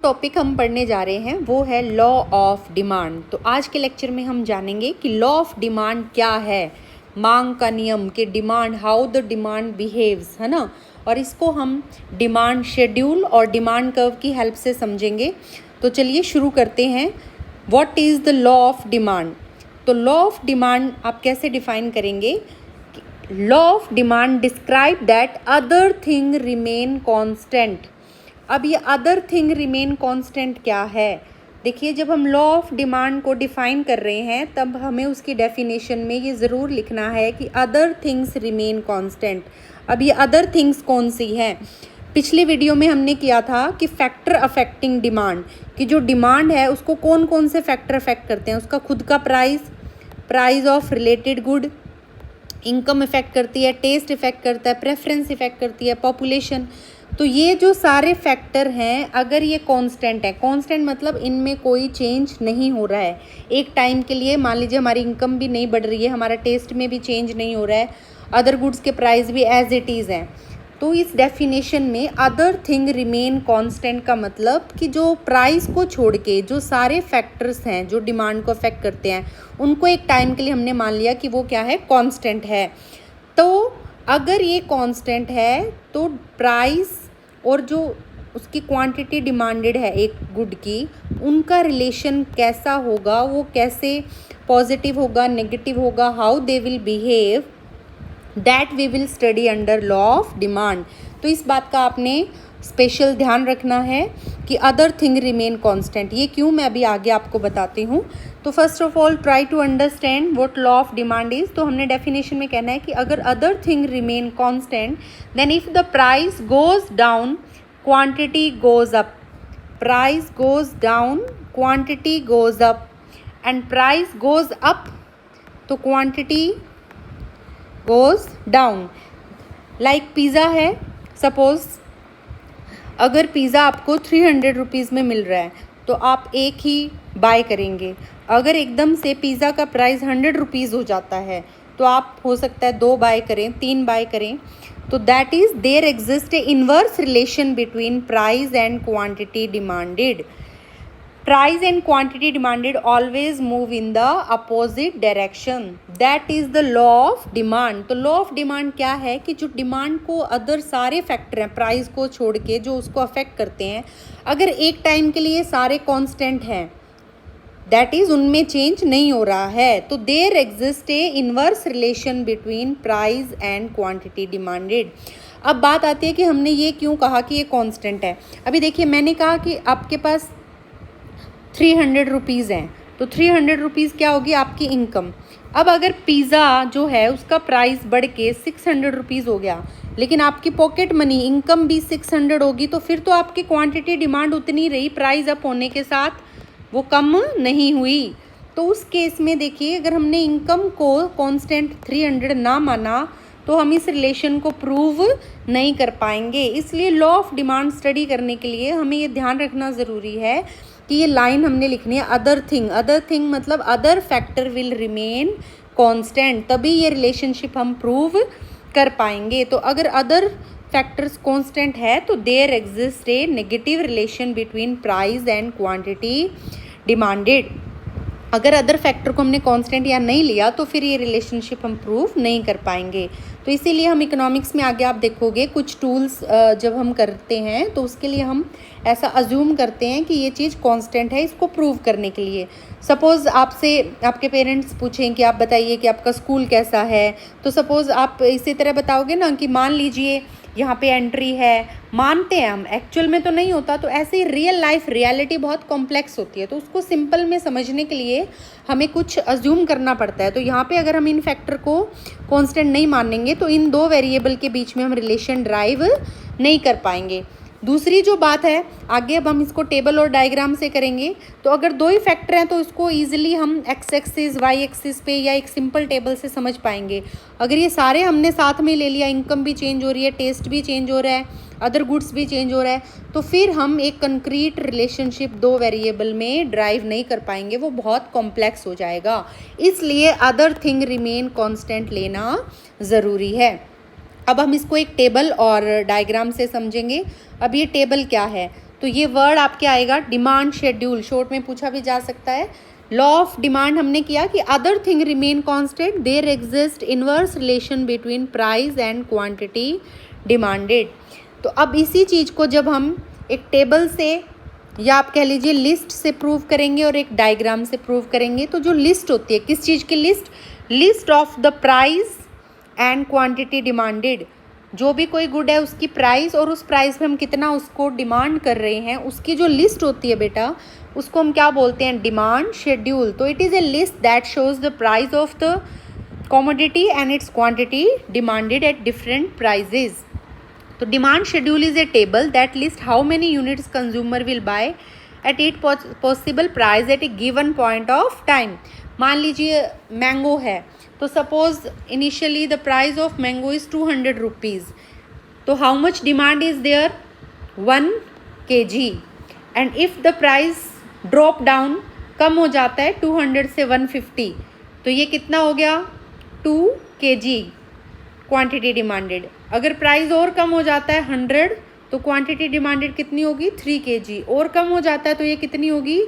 Topic हम पढ़ने जा रहे हैं वो है लॉ ऑफ डिमांड। तो आज के लेक्चर में हम जानेंगे कि लॉ ऑफ डिमांड क्या है, मांग का नियम कि demand, how the demand behaves, है ना। और इसको हम डिमांड शेड्यूल और डिमांड कर्व की हेल्प से समझेंगे। तो चलिए शुरू करते हैं। What is the law of demand. तो लॉ ऑफ डिमांड आप कैसे डिफाइन करेंगे? Law of demand describe that other thing remain constant. अब ये अदर थिंग रिमेन कांस्टेंट क्या है? देखिए, जब हम लॉ ऑफ डिमांड को डिफाइन कर रहे हैं तब हमें उसकी डेफिनेशन में ये ज़रूर लिखना है कि अदर थिंग्स रिमेन कांस्टेंट। अब ये अदर थिंग्स कौन सी हैं? पिछले वीडियो में हमने किया था कि फैक्टर अफेक्टिंग डिमांड, कि जो डिमांड है उसको कौन कौन से फैक्टर अफेक्ट करते हैं। उसका खुद का price of related good, income effect करती है, टेस्ट इफेक्ट करता है, प्रेफरेंस इफेक्ट करती है, पॉपुलेशन। तो ये जो सारे फैक्टर हैं, अगर ये कांस्टेंट है, कांस्टेंट मतलब इनमें कोई चेंज नहीं हो रहा है एक टाइम के लिए, मान लीजिए हमारी इनकम भी नहीं बढ़ रही है, हमारा टेस्ट में भी चेंज नहीं हो रहा है, अदर गुड्स के प्राइस भी एज इट इज़ हैं, तो इस डेफिनेशन में अदर थिंग रिमेन कांस्टेंट का मतलब कि जो प्राइस को छोड़ के जो सारे फैक्टर्स हैं जो डिमांड को अफेक्ट करते हैं उनको एक टाइम के लिए हमने मान लिया कि वो क्या है, कांस्टेंट है। तो अगर ये कांस्टेंट है तो प्राइस और जो उसकी क्वांटिटी डिमांडेड है एक गुड की, उनका रिलेशन कैसा होगा, वो कैसे पॉजिटिव होगा, नेगेटिव होगा, how they will behave, that we will study under law of demand. तो इस बात का आपने स्पेशल ध्यान रखना है कि अदर थिंग रिमेन कांस्टेंट। ये क्यों, मैं अभी आगे आपको बताती हूँ। तो first of all try to understand what law of demand is. तो हमने डेफिनेशन में कहना है कि अगर other thing remain constant then if the price goes down quantity goes up, price goes down quantity goes up, and price goes up तो quantity goes down. Like pizza है, suppose अगर पिज़्ज़ा आपको 300 rupees में मिल रहा है तो आप एक ही बाय करेंगे। अगर एकदम से पिज़्ज़ा का प्राइस 100 रुपीज़ हो जाता है तो आप हो सकता है 2 बाय करें, 3 बाय करें। तो that is there exist a inverse relation between price and quantity demanded. Price and quantity demanded always move in the opposite direction. That is the law of demand. तो law of demand क्या है कि जो demand को other सारे factor हैं price को छोड़ के जो उसको अफेक्ट करते हैं, अगर एक टाइम के लिए सारे कांस्टेंट हैं, दैट इज़ उनमें चेंज नहीं हो रहा है, तो there exist a inverse relation between price and quantity demanded. अब बात आती है कि हमने ये क्यों कहा कि ये कांस्टेंट है। अभी देखिए, मैंने कहा कि आपके पास 300 रुपीज़ हैं, तो 300 रुपीज़ क्या होगी आपकी इनकम। अब अगर पिज़्ज़ा जो है उसका प्राइस बढ़ के 600 रुपीज़ हो गया, लेकिन आपकी पॉकेट मनी इनकम भी 600 होगी, तो फिर तो आपकी क्वांटिटी डिमांड उतनी रही, प्राइस अप होने के साथ वो कम नहीं हुई। तो उस केस में देखिए, अगर हमने इनकम को कांस्टेंट 300 ना माना तो हम इस रिलेशन को प्रूव नहीं कर पाएंगे। इसलिए लॉ ऑफ डिमांड स्टडी करने के लिए हमें ये ध्यान रखना ज़रूरी है कि ये लाइन हमने लिखनी है अदर थिंग मतलब other factor will remain constant, तभी ये रिलेशनशिप हम प्रूव कर पाएंगे। तो अगर अदर फैक्टर्स कांस्टेंट है तो there exist a negative relation between price and quantity demanded. अगर अदर फैक्टर को हमने कांस्टेंट या नहीं लिया तो फिर ये रिलेशनशिप हम प्रूव नहीं कर पाएंगे। तो इसीलिए हम इकोनॉमिक्स में आगे आप देखोगे कुछ टूल्स जब हम करते हैं तो उसके लिए हम ऐसा अज्यूम करते हैं कि ये चीज़ कांस्टेंट है, इसको प्रूव करने के लिए। सपोज़ आपसे आपके पेरेंट्स पूछें कि आप बताइए कि आपका स्कूल कैसा है, तो सपोज़ आप इसी तरह बताओगे ना कि मान लीजिए यहाँ पे एंट्री है, मानते हैं हम, एक्चुअल में तो नहीं होता। तो ऐसे ही रियल लाइफ रियलिटी बहुत कॉम्प्लेक्स होती है, तो उसको सिंपल में समझने के लिए हमें कुछ अज्यूम करना पड़ता है। तो यहाँ पे अगर हम इन फैक्टर को कांस्टेंट नहीं मानेंगे तो इन दो वेरिएबल के बीच में हम रिलेशन ड्राइव नहीं कर पाएंगे। दूसरी जो बात है, आगे अब हम इसको टेबल और डायग्राम से करेंगे। तो अगर 2 ही फैक्टर हैं तो इसको ईजिली हम एक्स एक्सिस वाई एक्सिस पे या एक सिंपल टेबल से समझ पाएंगे। अगर ये सारे हमने साथ में ले लिया, इनकम भी चेंज हो रही है, टेस्ट भी चेंज हो रहा है, अदर गुड्स भी चेंज हो रहा है, तो फिर हम एक कंक्रीट रिलेशनशिप 2 वेरिएबल में ड्राइव नहीं कर पाएंगे, वो बहुत कॉम्प्लेक्स हो जाएगा। इसलिए अदर थिंग रिमेन कांस्टेंट लेना ज़रूरी है। अब हम इसको एक टेबल और डायग्राम से समझेंगे। अब ये टेबल क्या है, तो ये वर्ड आपके आएगा डिमांड शेड्यूल, शॉर्ट में पूछा भी जा सकता है। लॉ ऑफ डिमांड हमने किया कि other thing remain constant, there exist inverse relation between price and quantity demanded. तो अब इसी चीज़ को जब हम एक टेबल से या आप कह लीजिए लिस्ट से प्रूव करेंगे और एक डायग्राम से प्रूव करेंगे, तो जो लिस्ट होती है, किस चीज़ की list? List of the price and quantity demanded. जो भी कोई गुड है उसकी प्राइस और उस प्राइस पे हम कितना उसको डिमांड कर रहे हैं, उसकी जो लिस्ट होती है बेटा, उसको हम क्या बोलते हैं? Demand schedule. तो it is a list that shows the price of the commodity and its quantity demanded at different prices. तो demand schedule is a table that list how many units consumer will buy at it possible price at a given point of time. मान लीजिए mango है, तो suppose initially the price of mango is 200 rupees, तो how much demand is there? 1 kg। And if the price drop down, कम हो जाता है 200 से 150, तो ये कितना हो गया? 2 kg क्वांटिटी डिमांडेड। अगर प्राइस और कम हो जाता है 100, तो क्वांटिटी डिमांडेड कितनी होगी? 3 kg। और कम हो जाता है तो ये कितनी होगी?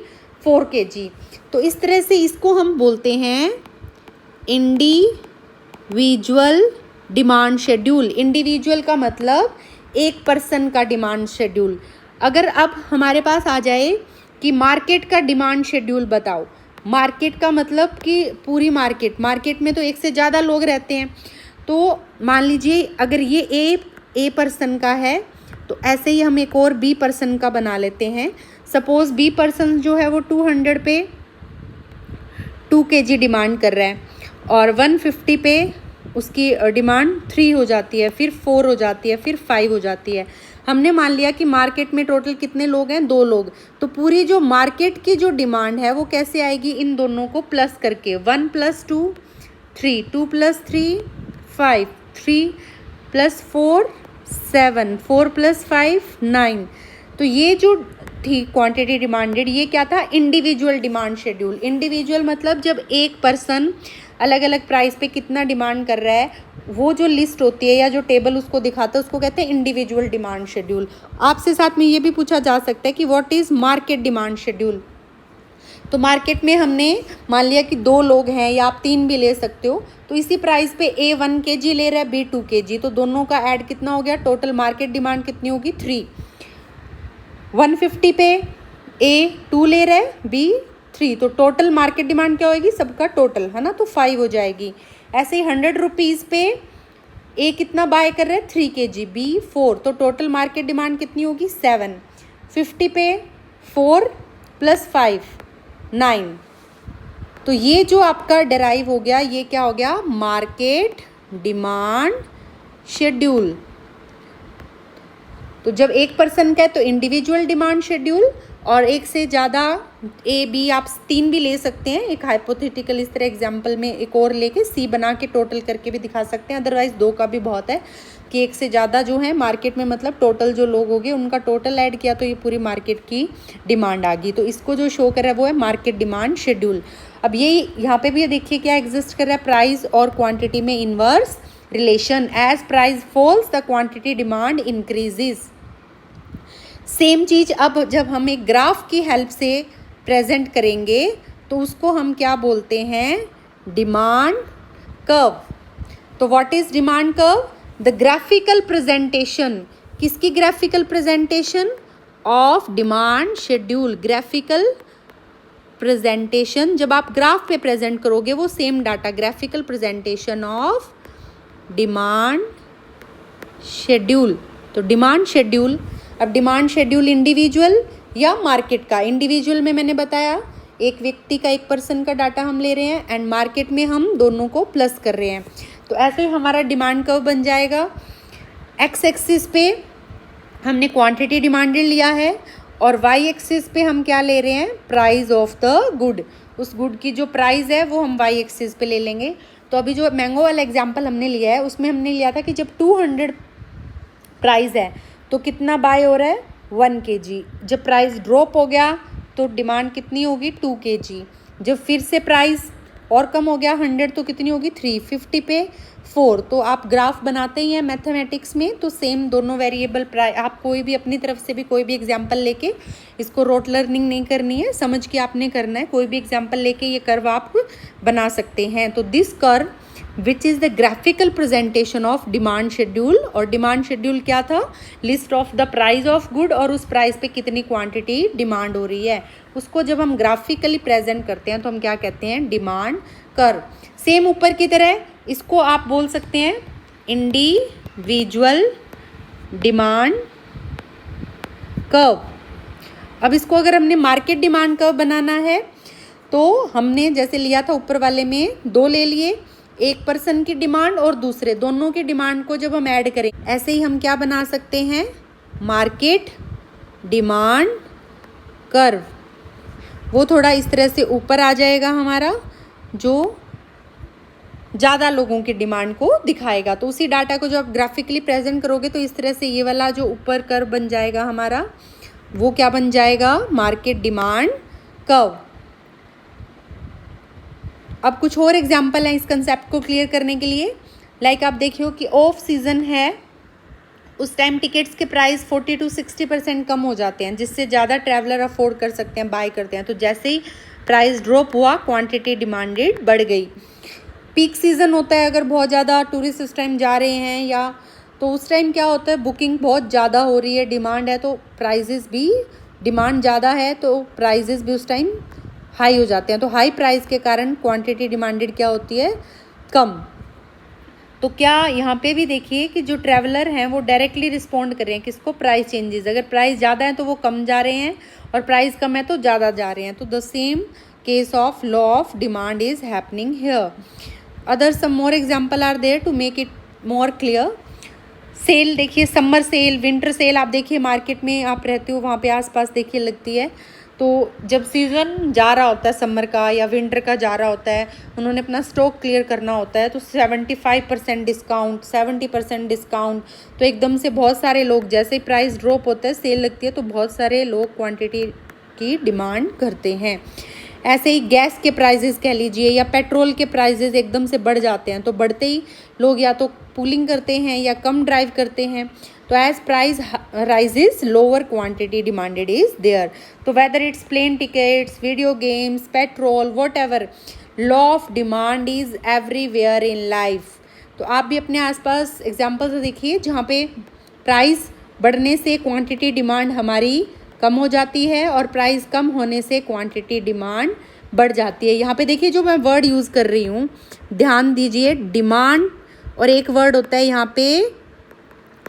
4 kg। तो इस तरह से इसको हम बोलते हैं इंडिविजुअल डिमांड शेड्यूल। इंडिविजुअल का मतलब एक पर्सन का डिमांड शेड्यूल। अगर अब हमारे पास आ जाए कि मार्केट का डिमांड शेड्यूल बताओ, मार्केट का मतलब कि पूरी मार्केट में तो एक से ज़्यादा लोग रहते हैं, तो मान लीजिए अगर ये ए पर्सन का है, तो ऐसे ही हम एक और बी पर्सन का बना लेते हैं। सपोज बी पर्सन जो है वो 200 पे 2 kg डिमांड कर रहा है और 150 पे उसकी डिमांड 3 हो जाती है, फिर 4 हो जाती है, फिर 5 हो जाती है। हमने मान लिया कि मार्केट में टोटल कितने लोग हैं? 2 लोग। तो पूरी जो मार्केट की जो डिमांड है वो कैसे आएगी? इन दोनों को प्लस करके 1 + 2 3, 2 + 3 5, 3 + 4 7, 4 + 5 9। तो ये जो थी क्वांटिटी डिमांडेड, ये क्या था? Individual demand schedule. इंडिविजुअल मतलब जब एक पर्सन अलग अलग प्राइस पे कितना डिमांड कर रहा है, वो जो लिस्ट होती है या जो टेबल उसको दिखाता है, उसको कहते हैं इंडिविजुअल डिमांड शेड्यूल। आपसे साथ में ये भी पूछा जा सकता है कि what is market demand schedule. तो मार्केट में हमने मान लिया कि 2 लोग हैं, या आप 3 भी ले सकते हो, तो इसी प्राइस पे ए 1 kg ले रहा है, बी 2 kg, तो दोनों का ऐड कितना हो गया? टोटल मार्केट डिमांड कितनी होगी? 3। 150 पे ए 2 ले रहा है, बी 3, तो टोटल मार्केट डिमांड क्या होगी? सबका टोटल, है ना, तो 5 हो जाएगी। ऐसे ही 100 रुपीज़ पे ए कितना बाय कर रहा है? 3 kg, बी 4, तो टोटल मार्केट डिमांड कितनी होगी? 7। 50 पे 4 + 5 9। तो ये जो आपका डेराइव हो गया, ये क्या हो गया? Market demand schedule. तो जब एक पर्सन का है तो इंडिविजुअल डिमांड शेड्यूल, और एक से ज़्यादा ए बी आप 3 भी ले सकते हैं। एक हाइपोथेटिकल इस तरह एग्जांपल में एक और लेके सी बना के टोटल करके भी दिखा सकते हैं। अदरवाइज 2 का भी बहुत है कि एक से ज़्यादा जो है मार्केट में, मतलब टोटल जो लोग हो गए उनका टोटल ऐड किया तो ये पूरी मार्केट की डिमांड आ गई। तो इसको जो शो कर रहा है वो है मार्केट डिमांड शेड्यूल। अब ये यहाँ पे भी देखिए क्या एग्जिस्ट कर रहा है? प्राइस और क्वांटिटी में inverse relation. As price falls the quantity demand increases. Same चीज़ अब जब हम एक ग्राफ की हेल्प से प्रेजेंट करेंगे तो उसको हम क्या बोलते हैं? Demand curve. तो what is demand curve? The graphical presentation. किसकी graphical presentation? Of demand schedule. Graphical presentation जब आप ग्राफ पे प्रेजेंट करोगे वो same data, graphical presentation of demand schedule. तो डिमांड शेड्यूल, अब डिमांड शेड्यूल इंडिविजुअल या मार्केट का। इंडिविजुअल में मैंने बताया एक व्यक्ति का, एक पर्सन का डाटा हम ले रहे हैं, एंड मार्केट में हम दोनों को प्लस कर रहे हैं। तो ऐसे ही हमारा डिमांड कर्व बन जाएगा। एक्स एक्सिस पे हमने क्वांटिटी डिमांडेड लिया है और वाई एक्सिस पे हम क्या ले रहे हैं? Price of the good. उस गुड की जो प्राइस है वो हम वाई एक्सिस पे ले लेंगे। तो अभी जो मैंगो वाला एग्जांपल हमने लिया है उसमें हमने लिया था कि जब 200 प्राइस है तो कितना बाय हो रहा है? 1 kg। जब प्राइस ड्रॉप हो गया तो डिमांड कितनी होगी? 2 kg। जब फिर से प्राइस और कम हो गया 100 तो कितनी होगी 3, 50 पे 4। तो आप ग्राफ बनाते ही हैं मैथमेटिक्स में, तो सेम दोनों वेरिएबल प्राइस, आप कोई भी अपनी तरफ से भी कोई भी एग्जांपल लेके, इसको रोट लर्निंग नहीं करनी है, समझ के आपने करना है, कोई भी एग्जांपल लेके ये कर्व आप बना सकते हैं। तो this curve which is the graphical presentation of demand schedule, और डिमांड शेड्यूल क्या था, list of the price of good और उस प्राइस पे कितनी क्वांटिटी डिमांड हो रही है, उसको जब हम ग्राफिकली प्रेजेंट करते हैं तो हम क्या कहते हैं, डिमांड कर्व। सेम ऊपर की तरह इसको आप बोल सकते हैं इंडिविजुअल डिमांड कर्व। अब इसको अगर हमने मार्केट डिमांड कर्व बनाना है तो हमने जैसे लिया था ऊपर वाले में 2 ले लिए, एक पर्सन की डिमांड और दूसरे, दोनों की डिमांड को जब हम ऐड करें, ऐसे ही हम क्या बना सकते हैं, मार्केट डिमांड कर्व। वो थोड़ा इस तरह से ऊपर आ जाएगा हमारा, जो ज़्यादा लोगों की डिमांड को दिखाएगा। तो उसी डाटा को जो आप ग्राफिकली प्रेजेंट करोगे तो इस तरह से ये वाला जो ऊपर कर्व बन जाएगा हमारा, वो क्या बन जाएगा, मार्केट डिमांड कर्व। अब कुछ और एग्जांपल हैं इस कंसेप्ट को क्लियर करने के लिए। लाइक आप देखियो कि ऑफ सीज़न है, उस टाइम टिकट्स के प्राइस 40 to 60% कम हो जाते हैं, जिससे ज़्यादा ट्रैवलर अफोर्ड कर सकते हैं, बाय करते हैं। तो जैसे ही प्राइस ड्रॉप हुआ, क्वांटिटी डिमांडेड बढ़ गई। पीक सीज़न होता है, अगर बहुत ज़्यादा टूरिस्ट उस टाइम जा रहे हैं, या तो उस टाइम क्या होता है, बुकिंग बहुत ज़्यादा हो रही है, डिमांड है, तो प्राइजेस भी, डिमांड ज़्यादा है तो प्राइजेस भी उस टाइम हाई हो जाते हैं। तो हाई प्राइस के कारण क्वांटिटी डिमांडेड क्या होती है, कम। तो क्या यहाँ पे भी देखिए कि जो ट्रैवलर हैं वो डायरेक्टली रिस्पॉन्ड कर रहे हैं किसको, प्राइस चेंजेस। अगर प्राइस ज़्यादा है तो वो कम जा रहे हैं, और प्राइस कम है तो ज़्यादा जा रहे हैं। तो the same case of law of demand is happening here. Other some more example are there to make it more clear. Sale देखिए, समर सेल, विंटर सेल, आप देखिए मार्केट में आप रहते हो वहाँ पे आसपास देखिए लगती है। तो जब सीज़न जा रहा होता है समर का या विंटर का जा रहा होता है, उन्होंने अपना स्टॉक क्लियर करना होता है, तो 75% डिस्काउंट, 70% डिस्काउंट। तो एकदम से बहुत सारे लोग, जैसे ही प्राइस ड्रॉप होता है, सेल लगती है, तो बहुत सारे लोग क्वांटिटी की डिमांड करते हैं। ऐसे ही गैस के प्राइजेस कह लीजिए या पेट्रोल के प्राइजेस एकदम से बढ़ जाते हैं, तो बढ़ते ही लोग या तो पूलिंग करते हैं या कम ड्राइव करते हैं। तो as price rises, lower quantity demanded is there. तो whether it's plane tickets, video games, petrol, whatever, law of demand is everywhere in life. तो आप भी अपने आसपास एग्जाम्पल्स देखिए जहाँ पे प्राइस बढ़ने से क्वांटिटी डिमांड हमारी कम हो जाती है, और प्राइस कम होने से क्वांटिटी डिमांड बढ़ जाती है। यहाँ पे देखिए जो मैं वर्ड यूज़ कर रही हूँ, ध्यान दीजिए, डिमांड और एक वर्ड होता है यहाँ पे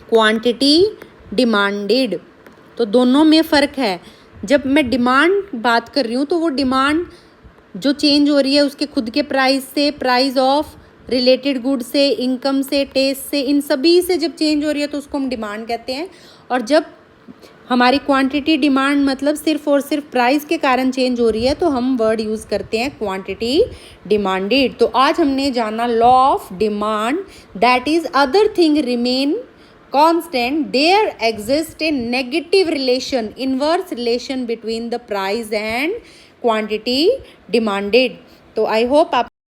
क्वांटिटी डिमांडेड। तो दोनों में फ़र्क है। जब मैं डिमांड बात कर रही हूँ तो वो डिमांड जो चेंज हो रही है उसके खुद के प्राइस से, प्राइस ऑफ रिलेटेड गुड से, इनकम से, टेस्ट से, इन सभी से जब चेंज हो रही है तो उसको हम डिमांड कहते हैं। और जब हमारी क्वांटिटी डिमांड मतलब सिर्फ और सिर्फ प्राइस के कारण चेंज हो रही है तो हम वर्ड यूज़ करते हैं क्वांटिटी डिमांडेड। तो आज हमने जाना law of demand, that is other thing remain constant, there exists a negative relation, inverse relation between the price and quantity demanded. तो आई होप आप